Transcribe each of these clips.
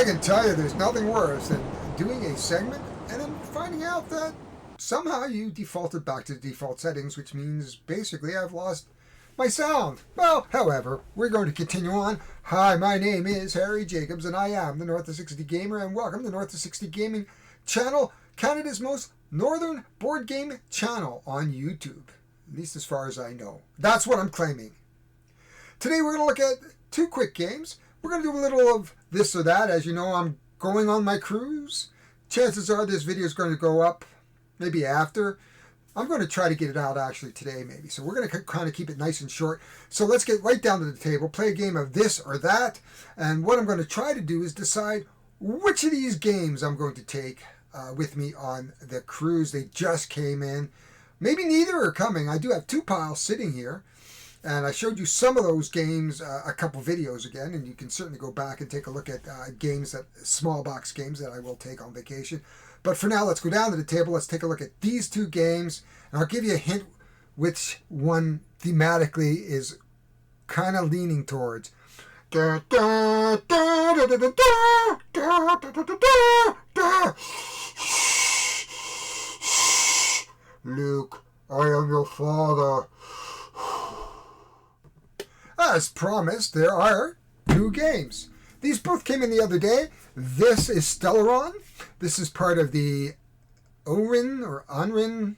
I can tell you there's nothing worse than doing a segment and then finding out that somehow you defaulted back to the default settings, which means basically I've lost my sound. Well, however, we're going to continue on. Hi, my name is Harry Jacobs, and I am the North of 60 Gamer, and welcome to the North of 60 Gaming channel, Canada's most northern board game channel on YouTube, at least as far as I know. That's what I'm claiming. Today we're going to look at two quick games. We're going to do a little of this or that. As you know, I'm going on my cruise. Chances are this video is going to go up maybe after. I'm going to try to get it out actually today maybe. So we're going to kind of keep it nice and short. So let's get right down to the table, play a game of this or that. And what I'm going to try to do is decide which of these games I'm going to take with me on the cruise. They just came in. Maybe neither are coming. I do have two piles sitting here. And I showed you some of those games a couple videos again, and you can certainly go back and take a look at small box games that I will take on vacation. But for now, let's go down to the table. Let's take a look at these two games, and I'll give you a hint which one thematically is kind of leaning towards. Luke, I am your father. As promised, there are two games. These both came in the other day. This is Stellaron. This is part of the Onrin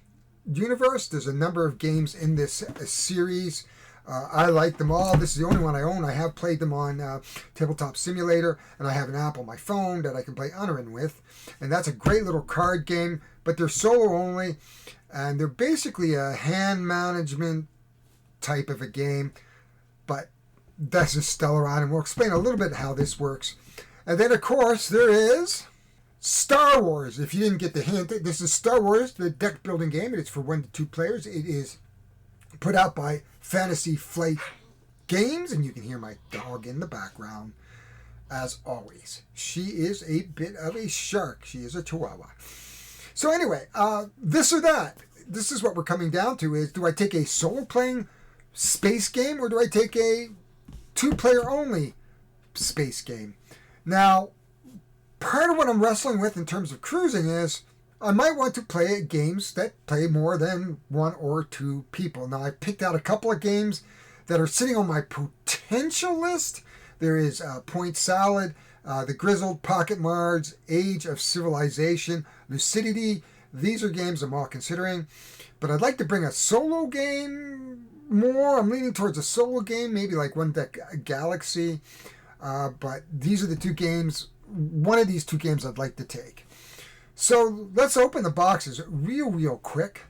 universe. There's a number of games in this series. I like them all. This is the only one I own. I have played them on Tabletop Simulator, and I have an app on my phone that I can play Onrin with. And that's a great little card game, but they're solo only, and they're basically a hand management type of a game. But this is Stellaron, and we'll explain a little bit how this works. And then, of course, there is Star Wars. If you didn't get the hint, this is Star Wars, the deck building game. It's for 1 to 2 players. It is put out by Fantasy Flight Games, and you can hear my dog in the background, as always. She is a bit of a shark. She is a chihuahua. So anyway, this or that. This is what we're coming down to is, do I take a solo playing space game, or do I take a 2-player only space game? Now, part of what I'm wrestling with in terms of cruising is I might want to play games that play more than 1 or 2 people. Now, I picked out a couple of games that are sitting on my potential list. There is Point Salad, The Grizzled, Pocket Mards, Age of Civilization, Lucidity. These are games I'm all considering. But I'd like to bring a solo game more. I'm leaning towards a solo game, maybe like One Deck Galaxy. But these are the two games. One of these two games I'd like to take. So let's open the boxes real quick.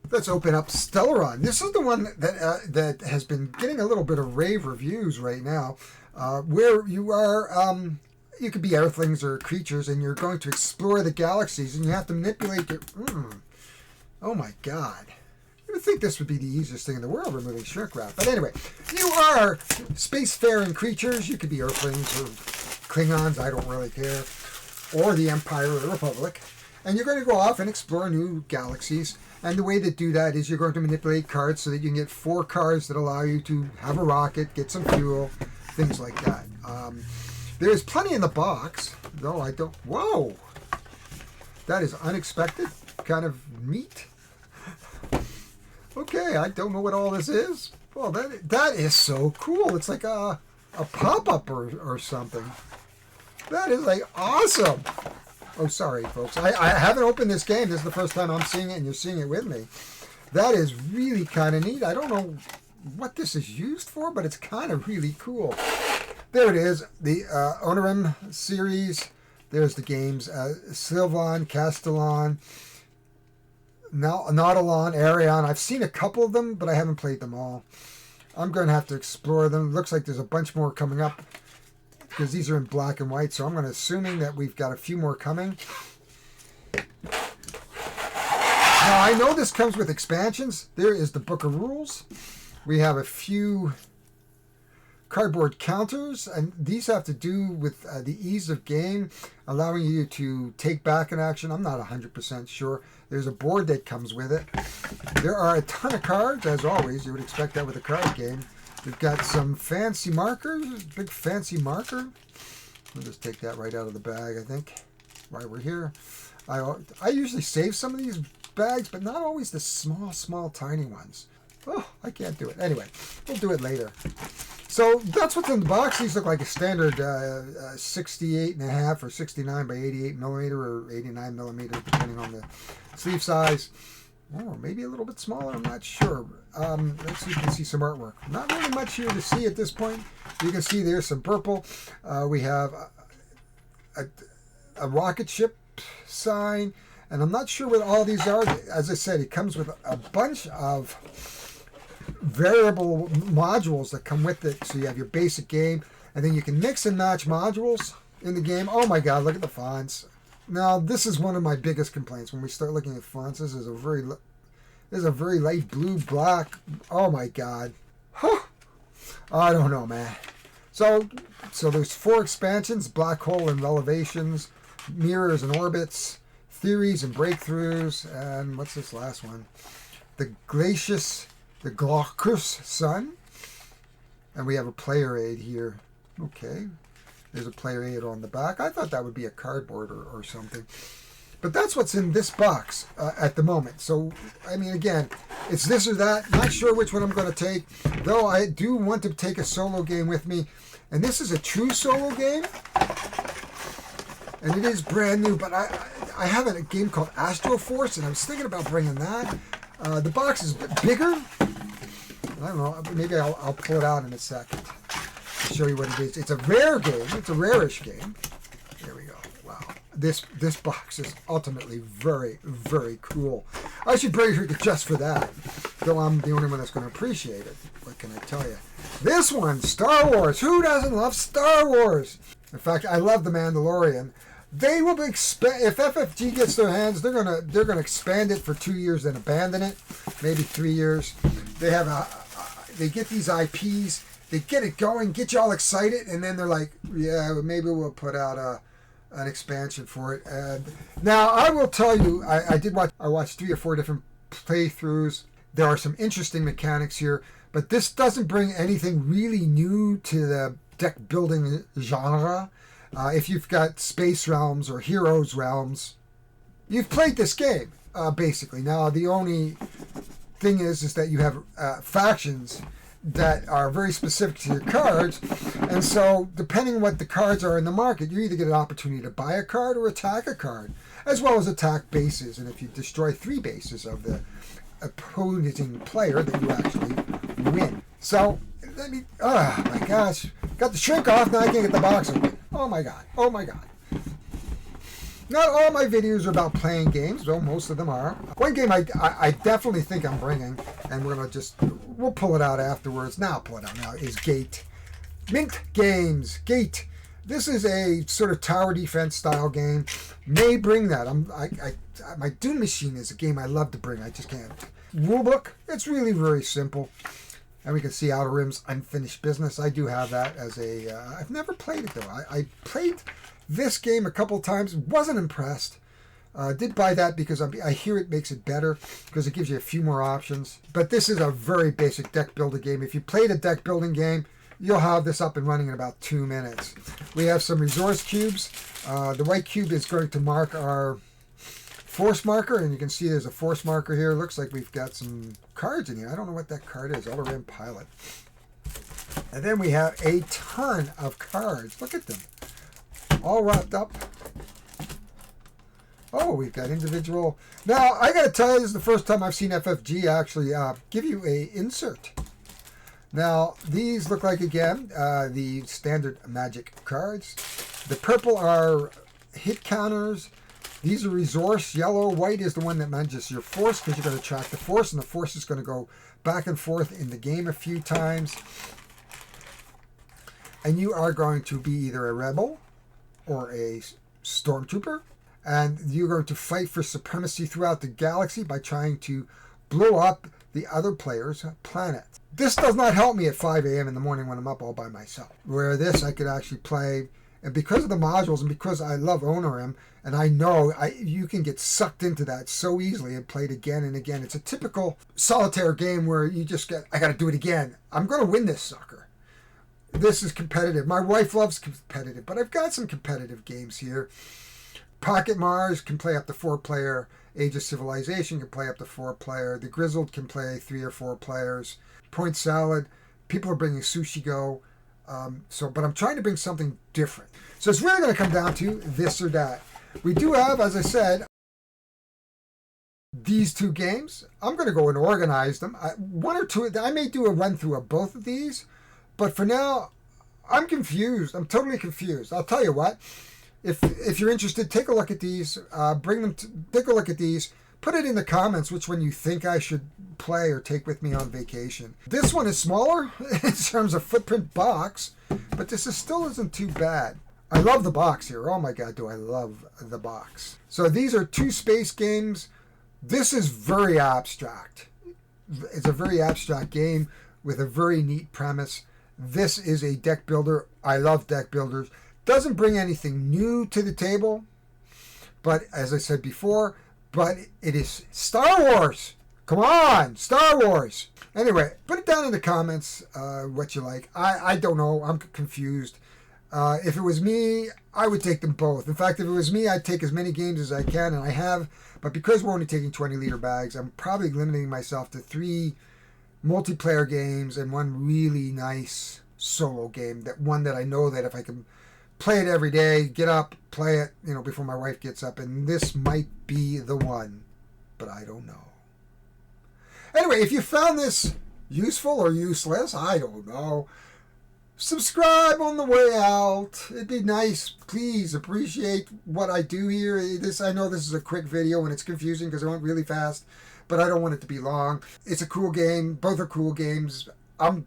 Let's open up Stellaron. This is the one that has been getting a little bit of rave reviews right now, where you are, you could be earthlings or creatures, and you're going to explore the galaxies, and you have to manipulate your... Oh my God. You would think this would be the easiest thing in the world, removing shrink wrap. But anyway, you are spacefaring creatures. You could be Earthlings or Klingons, I don't really care, or the Empire or the Republic. And you're going to go off and explore new galaxies. And the way to do that is you're going to manipulate cards so that you can get 4 cards that allow you to have a rocket, get some fuel, things like that. There's plenty in the box, though I don't... Whoa! That is unexpected, kind of neat. Okay, I don't know what all this is. Well, that is so cool. It's like a pop-up or something. That is like awesome. Oh, sorry, folks. I haven't opened this game. This is the first time I'm seeing it, and you're seeing it with me. That is really kind of neat. I don't know what this is used for, but it's kind of really cool. There it is, the Onrin series. There's the games. Sylvan, Castellan, Nautilon, Arion. I've seen a couple of them, but I haven't played them all. I'm going to have to explore them. Looks like there's a bunch more coming up because these are in black and white, so I'm going to assuming that we've got a few more coming. Now, I know this comes with expansions. There is the Book of Rules. We have a few cardboard counters, and these have to do with the ease of game, allowing you to take back an action. I'm not 100% sure. There's a board that comes with it. There are a ton of cards, as always. You would expect that with a card game. We've got some fancy markers, big fancy marker. We'll just take that right out of the bag, I think, while we're here. I usually save some of these bags, but not always the small, tiny ones. Oh, I can't do it. Anyway, we'll do it later. So that's what's in the box. These look like a standard 68.5 or 69 by 88 millimeter or 89 millimeter, depending on the sleeve size. Or maybe a little bit smaller, I'm not sure. Let's see if you can see some artwork. Not really much here to see at this point. You can see there's some purple. We have a rocket ship sign, and I'm not sure what all these are. As I said, it comes with a bunch of variable modules that come with it. So you have your basic game, and then you can mix and match modules in the game. Oh my God, look at the fonts. Now, this is one of my biggest complaints when we start looking at fonts. This is a very light blue, black. Oh my God. Huh. I don't know, man. So there's 4 expansions: black hole and revelations, mirrors and orbits, theories and breakthroughs, and what's this last one? The Glaucus Sun. And we have a player aid here. Okay. There's a player aid on the back. I thought that would be a cardboard or something. But that's what's in this box at the moment. So, I mean, again, it's this or that. Not sure which one I'm going to take. Though I do want to take a solo game with me. And this is a true solo game. And it is brand new. But I have a game called Astro Force, and I was thinking about bringing that. The box is a bit bigger. I don't know. Maybe I'll pull it out in a second. Show you what it is. It's a rare game. It's a rarish game. There we go. Wow. This box is ultimately very, very cool. I should bring it just for that. Though I'm the only one that's going to appreciate it. What can I tell you? This one, Star Wars. Who doesn't love Star Wars? In fact, I love The Mandalorian. They will if FFG gets their hands, they're gonna expand it for 2 years, then abandon it, maybe 3 years. They have they get these IPs. They get it going, get you all excited, and then they're like, yeah, maybe we'll put out an expansion for it. And now, I will tell you, I watched 3 or 4 different playthroughs. There are some interesting mechanics here, but this doesn't bring anything really new to the deck building genre. If you've got Space Realms or Heroes Realms, you've played this game, basically. Now, the only thing is that you have factions that are very specific to your cards, and so depending on what the cards are in the market, you either get an opportunity to buy a card or attack a card, as well as attack bases. And if you destroy 3 bases of the opposing player, then you actually win. So oh my gosh, got the shrink off, now I can't get the box open. Oh my God. Not all my videos are about playing games, though most of them are. One game I definitely think I'm bringing, and we'll pull it out afterwards. Now I'll pull it out now, is Gate. Mint Games, Gate. This is a sort of tower defense style game. May bring that. My Doom Machine is a game I love to bring. I just can't. Rulebook, it's really very simple. And we can see Outer Rim's Unfinished Business. I do have that as a... I've never played it, though. I played this game a couple of times. Wasn't impressed. Did buy that because I hear it makes it better because it gives you a few more options. But this is a very basic deck building game. If you played a deck building game, you'll have this up and running in about 2 minutes. We have some resource cubes. The white cube is going to mark our force marker, and you can see there's a force marker here. Looks like we've got some cards in here. I don't know what that card is. Outer Rim Pilot. And then we have a ton of cards. Look at them. All wrapped up. Oh, we've got individual. Now, I got to tell you, this is the first time I've seen FFG actually give you a insert. Now, these look like, again, the standard Magic cards. The purple are hit counters. These are resource. Yellow, white is the one that manages your force because you're going to track the force, and the force is going to go back and forth in the game a few times. And you are going to be either a rebel or a stormtrooper, and you're going to fight for supremacy throughout the galaxy by trying to blow up the other player's planet. This does not help me at 5 a.m. in the morning when I'm up all by myself. Where this I could actually play, and because of the modules and because I love Onorim, and I know you can get sucked into that so easily and play it again and again. It's a typical solitaire game where you just get, I got to do it again. I'm going to win this sucker. This is competitive. My wife loves competitive, but I've got some competitive games here. Pocket Mars can play up to 4-player. Age of Civilization can play up to 4-player. The Grizzled can play 3 or 4 players. Point Salad. People are bringing Sushi Go. But I'm trying to bring something different. So it's really going to come down to this or that. We do have, as I said, these 2 games. I'm going to go and organize them. One or two, I may do a run through of both of these. But for now, I'm confused. I'm totally confused. I'll tell you what. If you're interested, take a look at these. Take a look at these. Put it in the comments which one you think I should play or take with me on vacation. This one is smaller in terms of footprint box, but this still isn't too bad. I love the box here. Oh my God, do I love the box. So these are 2 space games. This is very abstract. It's a very abstract game with a very neat premise. This is a deck builder. I love deck builders. Doesn't bring anything new to the table, but as I said before, but it is Star Wars. Come on, Star Wars. Anyway, put it down in the comments what you like. I don't know. I'm confused. If it was me, I would take them both. In fact, if it was me, I'd take as many games as I can, and I have. But because we're only taking 20-liter bags, I'm probably limiting myself to 3 multiplayer games and 1 really nice solo game. One that I know that if I can play it every day, get up, play it, before my wife gets up, and this might be the one, but I don't know. Anyway, if you found this useful or useless, I don't know. Subscribe on the way out. It'd be nice. Please appreciate what I do here. I know this is a quick video and it's confusing because I went really fast, but I don't want it to be long. It's a cool game. Both are cool games. I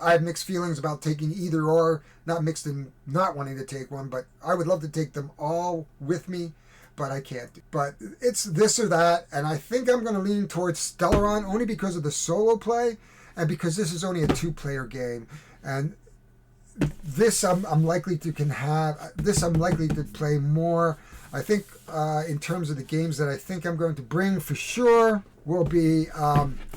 have mixed feelings about taking either or, not mixed in not wanting to take one, but I would love to take them all with me, but I can't. But it's this or that, and I think I'm going to lean towards Stellaron only because of the solo play and because this is only a 2-player game. And this I'm likely to play more. I think in terms of the games that I think I'm going to bring for sure will be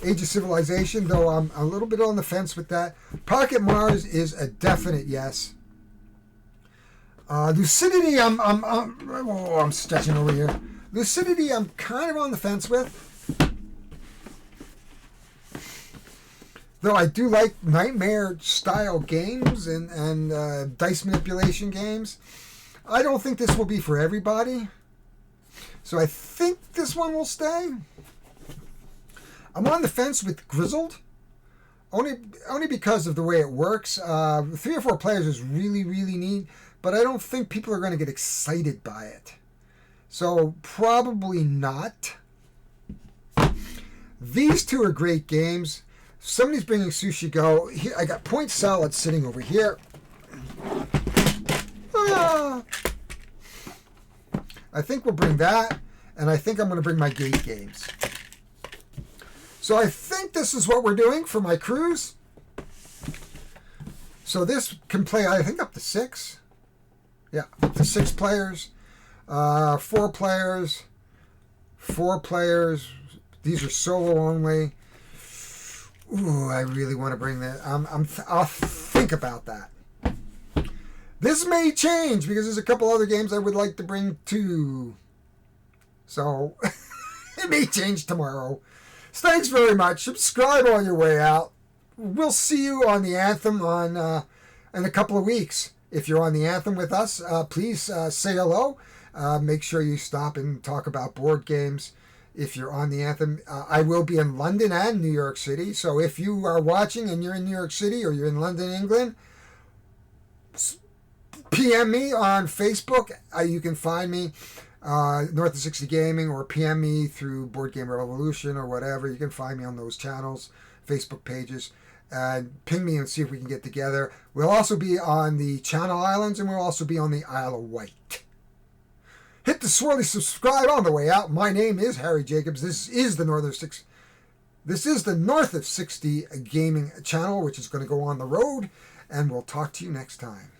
Age of Civilization, though I'm a little bit on the fence with that. Pocket Mars is a definite yes. Lucidity, I'm stretching over here. Lucidity, I'm kind of on the fence with. Though I do like nightmare-style games and dice manipulation games. I don't think this will be for everybody. So I think this one will stay. I'm on the fence with Grizzled. Only because of the way it works. 3 or 4 players is really, really neat. But I don't think people are going to get excited by it. So probably not. These 2 are great games. Somebody's bringing Sushi Go. Here, I got Point Salad sitting over here. I think we'll bring that, and I think I'm going to bring my Gate games. So I think this is what we're doing for my cruise. So this can play, I think, up to 6. Yeah, up to 6 players. 4 players. 4 players. These are solo only. Ooh, I really want to bring that. I'll think about that. This may change because there's a couple other games I would like to bring too. So it may change tomorrow. So thanks very much. Subscribe on your way out. We'll see you on the Anthem in a couple of weeks. If you're on the Anthem with us, please say hello. Make sure you stop and talk about board games. If you're on the Anthem, I will be in London and New York City. So if you are watching and you're in New York City or you're in London, England, PM me on Facebook. You can find me North of 60 Gaming, or PM me through Board Game Revolution or whatever. You can find me on those channels, Facebook pages, and ping me and see if we can get together. We'll also be on the Channel Islands, and we'll also be on the Isle of Wight. Hit the swirly subscribe on the way out. My name is Harry Jacobs. This is the North of 60 Gaming channel, which is going to go on the road, and we'll talk to you next time.